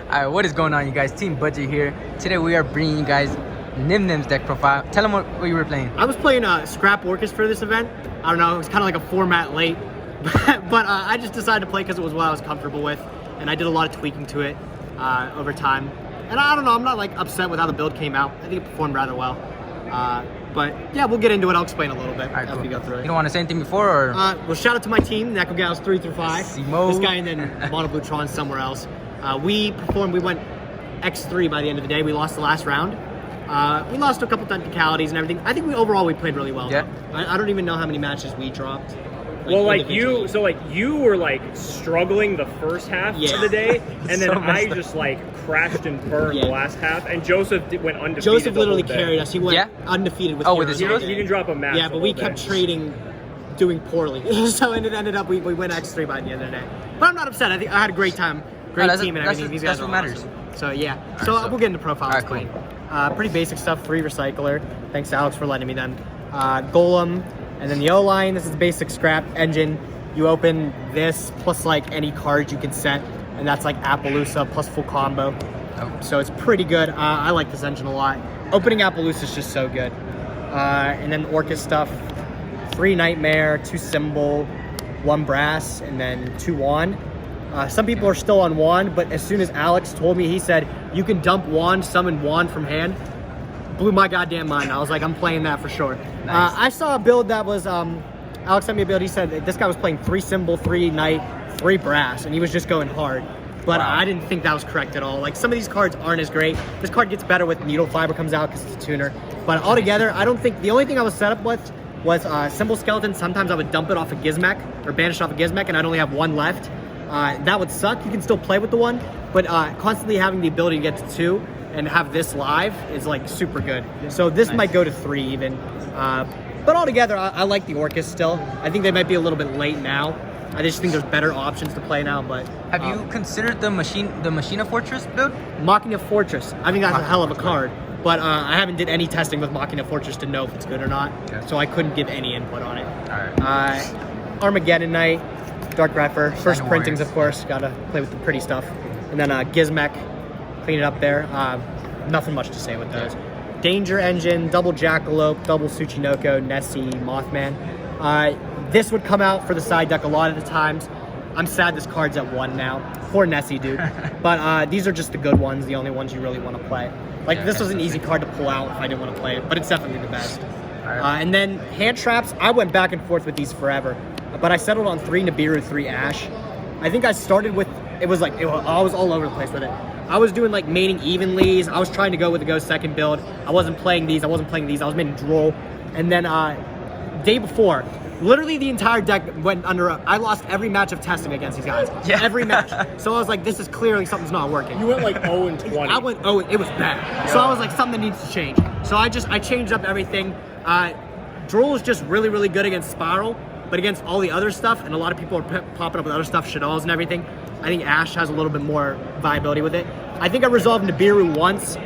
Alright, what is going on, you guys? Team Budget here. Today we are bringing you guys Nyhmnim's deck profile. Tell them what you were playing. I was playing Scrap ORCUST for this event. I don't know, it was kind of like a format late. but I just decided to play because it was what I was comfortable with. And I did a lot of tweaking to it over time. And I don't know, I'm not like upset with how the build came out. I think it performed rather well. But yeah, we'll get into it. I'll explain a little bit as we go through it. You don't want to say anything before? Or? Well, shout out to my team, Neko Gals 3 through 5. Cimoooooooo. This guy and then Mono Blue Tron somewhere else. We performed, we went X3 by the end of the day. We lost the last round. We lost a couple technicalities and everything. I think overall we played really well. Yeah. I don't even know how many matches we dropped. Well, you were like struggling the first half of the day, and then I just like crashed and burned the last half. And Joseph went undefeated. Joseph literally carried us. He went undefeated with with his heroes. He didn't drop a match. Yeah, but we kept trading, doing poorly. So it ended up we went X3 by the end of the day. But I'm not upset. I think I had a great time, great team and everything. These guys what are matters. Awesome. So yeah, so we'll get into profiles. Cool. Pretty basic stuff. Free recycler. Thanks to Alex for letting me them. Golem, and then the O line. This is the basic scrap engine. You open this plus like any card you can set, and that's like Appaloosa plus full combo. So it's pretty good. I like this engine a lot. Opening Appaloosa is just so good. And then ORCUST stuff: 3 Nightmare, 2 Symbol, 1 Brass, and then 2 Wand. Some people are still on Wand, but as soon as Alex told me, he said you can dump Wand, summon Wand from hand. Blew my goddamn mind. I was like, I'm playing that for sure. Nice. I saw a build that was Alex sent me a build. He said this guy was playing 3 Symbol, 3 Knight, 3 Brass, and he was just going hard. But I didn't think that was correct at all. Like, some of these cards aren't as great. This card gets better with Needle Fiber comes out because it's a tuner. But altogether, I don't think the only thing I was set up with was Symbol Skeleton. Sometimes I would dump it off a Gizmek or banish off a Gizmek, and I'd only have 1 left. That would suck. You can still play with the 1, but constantly having the ability to get to 2 and have this live is like super good. So this might go to 3 even. But altogether, I like the ORCUST still. I think they might be a little bit late now. I just think there's better options to play now. But have you considered the Machina Fortress build? Machina Fortress. I think that's a hell of a card. But I haven't did any testing with Machina Fortress to know if it's good or not. Okay. So I couldn't give any input on it. All right. Armageddon Knight, Dark Grapher, first printings, of course. Gotta play with the pretty stuff. And then Gizmek, clean it up there. Nothing much to say with those. Danger Engine, double Jackalope, double Tsuchinoko, Nessie, Mothman. This would come out for the side deck a lot of the times. I'm sad this card's at 1 now. Poor Nessie, dude. But these are just the good ones, the only ones you really want to play. Like, this was an easy card to pull out if I didn't want to play it, but it's definitely the best. And then hand traps, I went back and forth with these forever. But I settled on 3 Nibiru, 3 Ash. I think I started with, I was all over the place with it. I was doing like maining evenlies. I was trying to go with the Go second build. I wasn't playing these. I was maining Droll. And then day before, literally the entire deck went under. I lost every match of testing against these guys. Yeah. Every match. So I was like, this is clearly something's not working. You went like 0-20. I went 0. It was bad. So I was like, something needs to change. So I changed up everything. Droll is just really, really good against Spiral. But against all the other stuff, and a lot of people are popping up with other stuff, Shaddolls and everything, I think Ash has a little bit more viability with it. I think I resolved Nibiru once.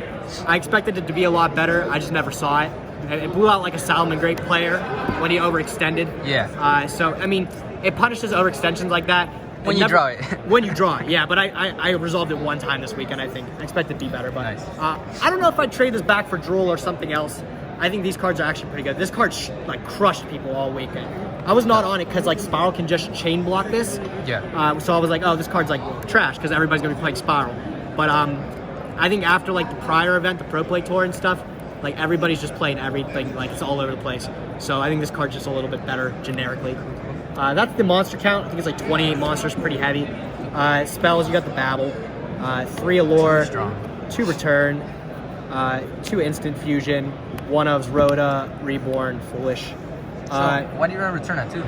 I expected it to be a lot better. I just never saw it. It blew out like a Salomon Great player when he overextended. Yeah. So, I mean, it punishes overextensions like that. When you draw it. When you draw it, yeah. But I resolved it one time this weekend, I think. I expect it to be better. But nice. I don't know if I'd trade this back for Droll or something else. I think these cards are actually pretty good. This card like crushed people all weekend. I was not on it because like Spiral can just chain block this. Yeah. So I was like, oh, this card's like trash because everybody's gonna be playing Spiral. But I think after like the prior event, the Pro Play Tour and stuff, like everybody's just playing everything. Like it's all over the place. So I think this card's just a little bit better generically. That's the monster count. I think it's like 28 monsters, pretty heavy. Spells, you got the Babble, 3 Allure, 2 Return, 2 Instant Fusion, 1 of Rhoda, Reborn, Foolish. So why do you run Return at 2?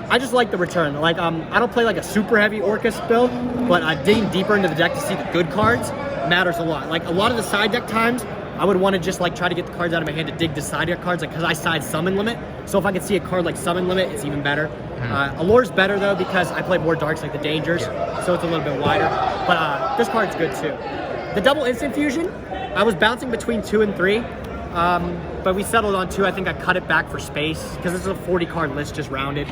I just like the Return. Like I don't play like a super heavy ORCUST build, but digging deeper into the deck to see the good cards matters a lot. Like a lot of the side deck times, I would want to just like try to get the cards out of my hand to dig the side deck cards, like because I side Summon Limit. So if I can see a card like Summon Limit, it's even better. Allure's better though because I play more darks like the Dangers, so it's a little bit wider. But this card's good too. The double Instant Fusion, I was bouncing between 2 and 3. But we settled on 2. I think I cut it back for space because this is a 40 card list just rounded.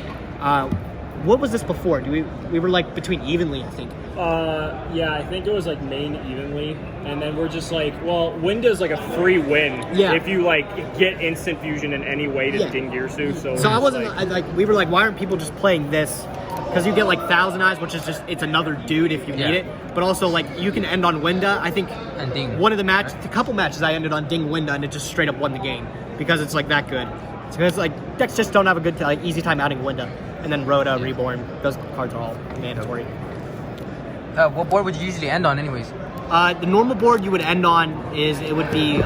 what was this before? We were like between evenly, I think. Yeah, I think it was like main evenly, and then we're just like, well, Winda's like a free win if you like get instant fusion in any way to ding Gearsu. So I wasn't like we were like, why aren't people just playing this? Because you get like Thousand Eyes, which is just it's another dude if you need it, but also like you can end on Winda. I think one of the a couple matches I ended on ding Winda, and it just straight up won the game because it's like that good. It's because like decks just don't have a good easy time outing Winda, and then Rhoda, Reborn, those cards are all mandatory. What board would you usually end on, anyways? The normal board you would end on would be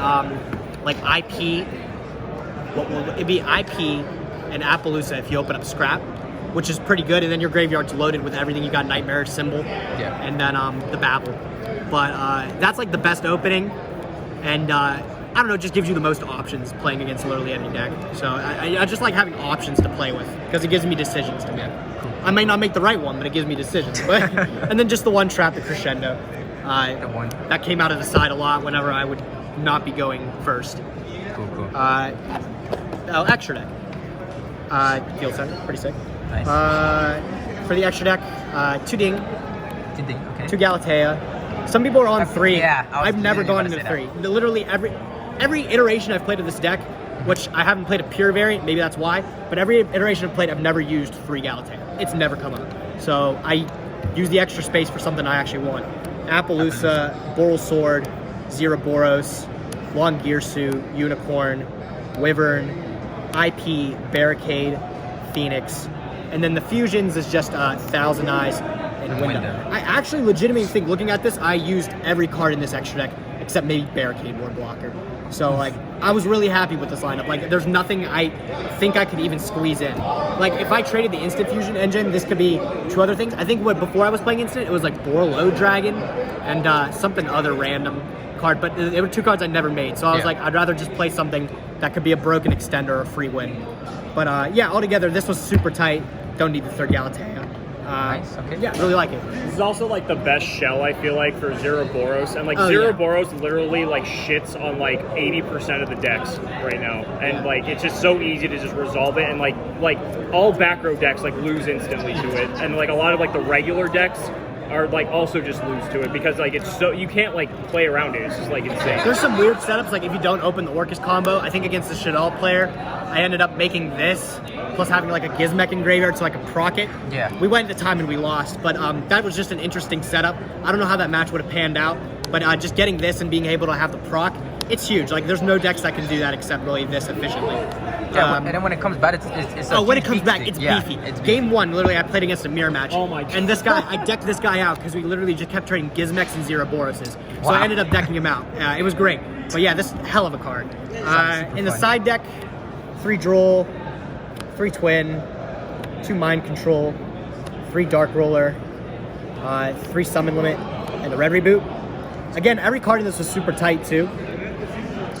like IP. It'd be IP and Appaloosa if you open up Scrap, which is pretty good, and then your graveyard's loaded with everything. You got Nightmare Symbol, and then the Babel. But that's like the best opening, and I don't know, it just gives you the most options playing against literally any deck. So I just like having options to play with because it gives me decisions to make. I may not make the right one, but it gives me decisions. But and then just the one trap, the Crescendo. That came out of the side a lot whenever I would not be going first. Cool. Extra deck. Field set, pretty sick. Nice. For the extra deck, 2 Ding. 2 Ding, okay. 2 Galatea. Some people are on 3. Yeah, I've never gone into 3. Literally every iteration I've played of this deck, which I haven't played a pure variant, maybe that's why, but every iteration I've played, I've never used 3 Galatea. It's never come up. So I use the extra space for something I actually want. Appaloosa, Boral Sword, Boros, Long Gearsu, Unicorn, Wyvern, IP, Barricade, Phoenix, and then the fusions is just Thousand Eyes and Winda. I actually legitimately think, looking at this, I used every card in this extra deck except maybe Barricade Ward Blocker. So like, I was really happy with this lineup. Like, there's nothing I think I could even squeeze in. Like, if I traded the Instant Fusion engine, this could be 2 other things. I think before I was playing Instant, it was like Borlow Dragon and something other random card, but it were 2 cards I never made. So I was like, I'd rather just play something that could be a broken extender or a free win. But yeah, altogether, this was super tight. Don't need the 3rd Galatea. Nice, okay. Yeah, really like it. This is also like the best shell, I feel like, for Boros. And like Boros literally like shits on like 80% of the decks right now. And like it's just so easy to just resolve it, and like all back row decks like lose instantly to it. And like a lot of like the regular decks are like also just lose to it because like it's so you can't like play around it. It's just like insane. There's some weird setups, like if you don't open the ORCUST combo. I think against the Shadal player, I ended up making this plus having like a Gizmek in graveyard so I could proc it. Yeah. We went into time and we lost, but that was just an interesting setup. I don't know how that match would have panned out, but just getting this and being able to have the proc, it's huge. Like there's no decks that can do that except really this efficiently. Yeah, and then when it comes back, it's when it comes back, it's beefy. It's Game 1, literally, I played against a mirror match. Oh my God. And this guy, I decked this guy out because we literally just kept trading Gizmex and Boroses. So I ended up decking him out. It was great. But yeah, this hell of a card. In the side deck, 3 Droll, 3 Twin, 2 Mind Control, 3 Dark Roller, 3 Summon Limit, and the Red Reboot. Again, every card in this was super tight too.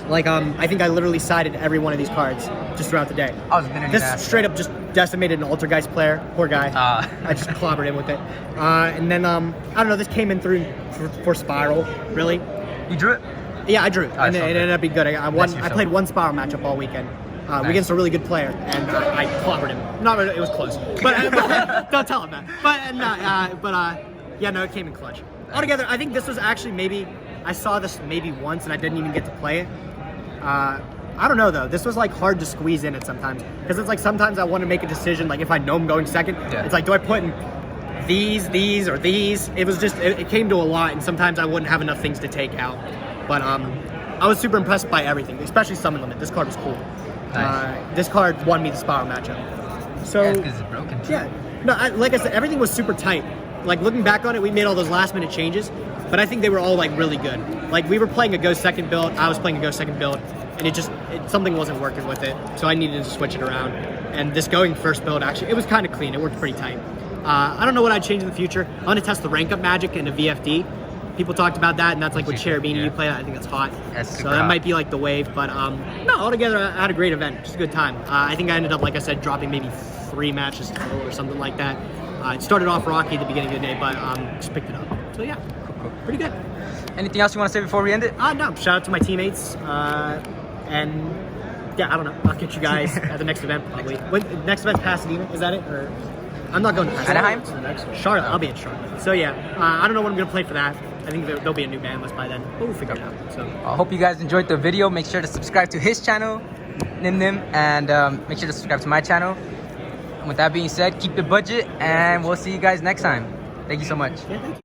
Like, I think I literally sided every one of these cards just throughout the day. This straight up just decimated an Altergeist player. Poor guy. I just clobbered him with it. And then, I don't know, this came in through for Spiral, really. You drew it? Yeah, I drew it. And it ended up being good. I played 1 Spiral matchup all weekend. Against a really good player, and I clobbered him. Not really, it was close. But don't tell him that. But yeah, no, it came in clutch. Altogether, I think this was actually maybe, I saw this maybe once and I didn't even get to play it. I don't know though. This was like hard to squeeze in it sometimes because it's like sometimes I want to make a decision. Like if I know I'm going second, it's like, do I put in these, or these? It was just it came to a lot, and sometimes I wouldn't have enough things to take out. But I was super impressed by everything, especially Summon Limit. This card was cool. Nice. This card won me the Spiral matchup. So because it's broken too. Yeah, no, like I said, everything was super tight. Like looking back on it, we made all those last minute changes, but I think they were all like really good. Like we were playing a go second build, I was playing a go second build, and something wasn't working with it, so I needed to switch it around. And this going first build, actually, it was kind of clean. It worked pretty tight. I don't know what I'd change in the future. I want to test the rank up magic into VFD. People talked about that, and that's like with Cherubini you play that. I think that's hot. So that might be like the wave, but no, altogether I had a great event. Just a good time. I think I ended up, like I said, dropping maybe 3 matches total or something like that. It started off rocky at the beginning of the day, but just picked it up. So yeah, pretty good. Anything else you want to say before we end it? No, shout out to my teammates. And yeah, I don't know. I'll catch you guys at the next event probably. Next event's Pasadena, is that it? Or I'm not going to Anaheim? Charlotte. I'll be in Charlotte. So yeah, I don't know what I'm gonna play for that. I think there'll be a new band list by then. But we'll figure it out. So I hope you guys enjoyed the video. Make sure to subscribe to his channel, Nyhmnim, and make sure to subscribe to my channel. And with that being said, keep the budget, and we'll see you guys next time. Thank you so much. yeah, thank you.